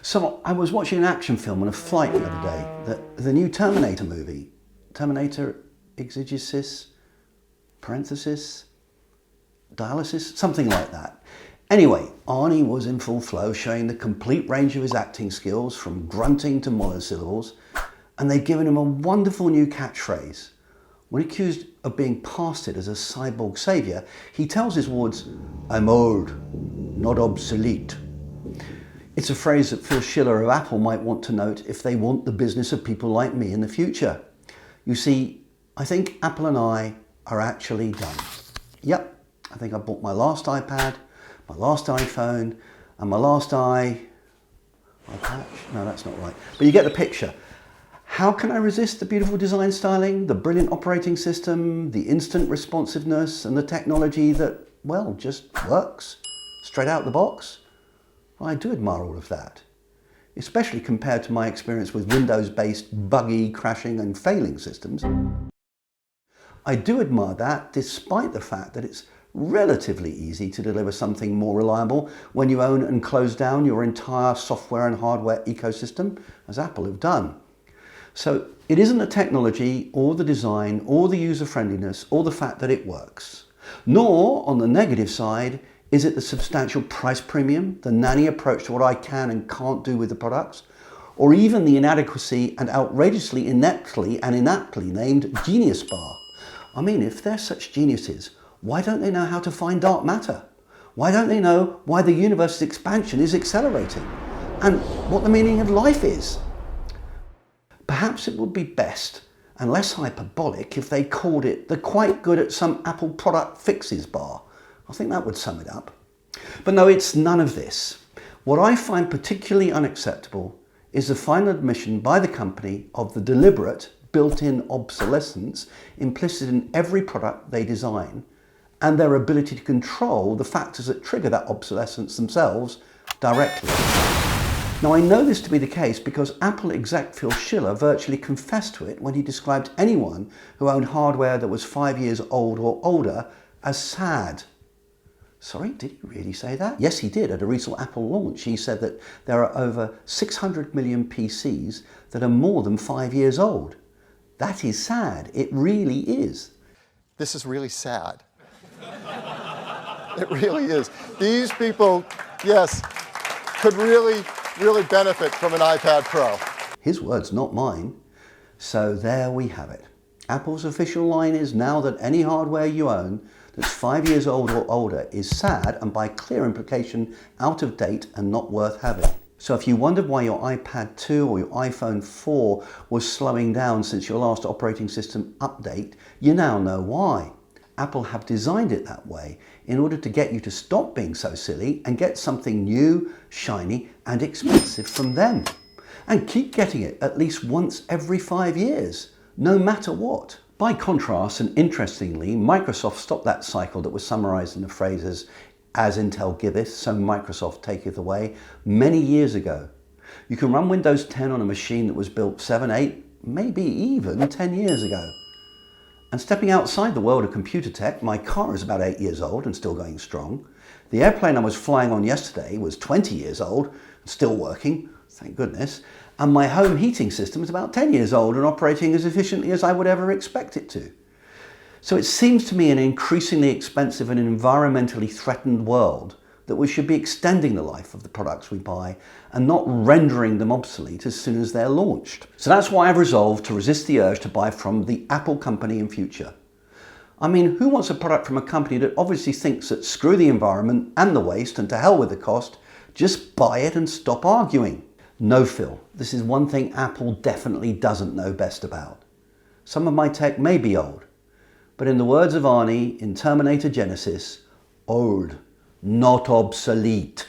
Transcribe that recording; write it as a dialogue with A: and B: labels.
A: So I was watching an action film on a flight the other day, the new Terminator movie, Terminator Exegesis, parenthesis, dialysis, something like that. Anyway, Arnie was in full flow, showing the complete range of his acting skills from grunting to monosyllables, and they'd given him a wonderful new catchphrase. When accused of being pasted as a cyborg saviour, he tells his wards, "I'm old, not obsolete." It's a phrase that Phil Schiller of Apple might want to note if they want the business of people like me in the future. You see, I think Apple and I are actually done. Yep, I think I bought my last iPad, my last iPhone, and my last iPatch. No, that's not right. But you get the picture. How can I resist the beautiful design styling, the brilliant operating system, the instant responsiveness, and the technology that, well, just works straight out the box? I do admire all of that, especially compared to my experience with Windows-based buggy, crashing and failing systems. I do admire that despite the fact that it's relatively easy to deliver something more reliable when you own and close down your entire software and hardware ecosystem, as Apple have done. So it isn't the technology or the design or the user-friendliness or the fact that it works. Nor, on the negative side, is it the substantial price premium, the nanny approach to what I can and can't do with the products, or even the inadequacy and outrageously ineptly named Genius Bar. I mean, if they're such geniuses, why don't they know how to find dark matter? Why don't they know why the universe's expansion is accelerating? And what the meaning of life is? Perhaps it would be best and less hyperbolic if they called it the quite good at some Apple product fixes bar. I think that would sum it up. But no, it's none of this. What I find particularly unacceptable is the final admission by the company of the deliberate, built-in obsolescence implicit in every product they design, and their ability to control the factors that trigger that obsolescence themselves directly. Now, I know this to be the case because Apple exec Phil Schiller virtually confessed to it when he described anyone who owned hardware that was 5 years old or older as sad. Sorry, did he really say that? Yes, he did. At a recent Apple launch, he said that there are over 600 million PCs that are more than 5 years old. That is sad. It really is.
B: This is really sad. It really is. These people, yes, could really benefit from an iPad Pro.
A: His words, not mine. So there we have it. Apple's official line is now that any hardware you own that's 5 years old or older is sad and by clear implication out of date and not worth having. So if you wondered why your iPad 2 or your iPhone 4 was slowing down since your last operating system update, you now know why. Apple have designed it that way in order to get you to stop being so silly and get something new, shiny and expensive from them. And keep getting it at least once every 5 years, no matter what. By contrast, and interestingly, Microsoft stopped that cycle that was summarized in the phrases, "As Intel giveth, so Microsoft taketh away," many years ago. You can run Windows 10 on a machine that was built 7, 8, maybe even 10 years ago. And stepping outside the world of computer tech, my car is about 8 years old and still going strong. The airplane I was flying on yesterday was 20 years old and still working, thank goodness. And my home heating system is about 10 years old and operating as efficiently as I would ever expect it to. So it seems to me an increasingly expensive and environmentally threatened world that we should be extending the life of the products we buy and not rendering them obsolete as soon as they're launched. So that's why I've resolved to resist the urge to buy from the Apple company in future. I mean, who wants a product from a company that obviously thinks that screw the environment and the waste and to hell with the cost, just buy it and stop arguing? No, Phil, this is one thing Apple definitely doesn't know best about. Some of my tech may be old, but in the words of Arnie in Terminator Genesis, old, not obsolete.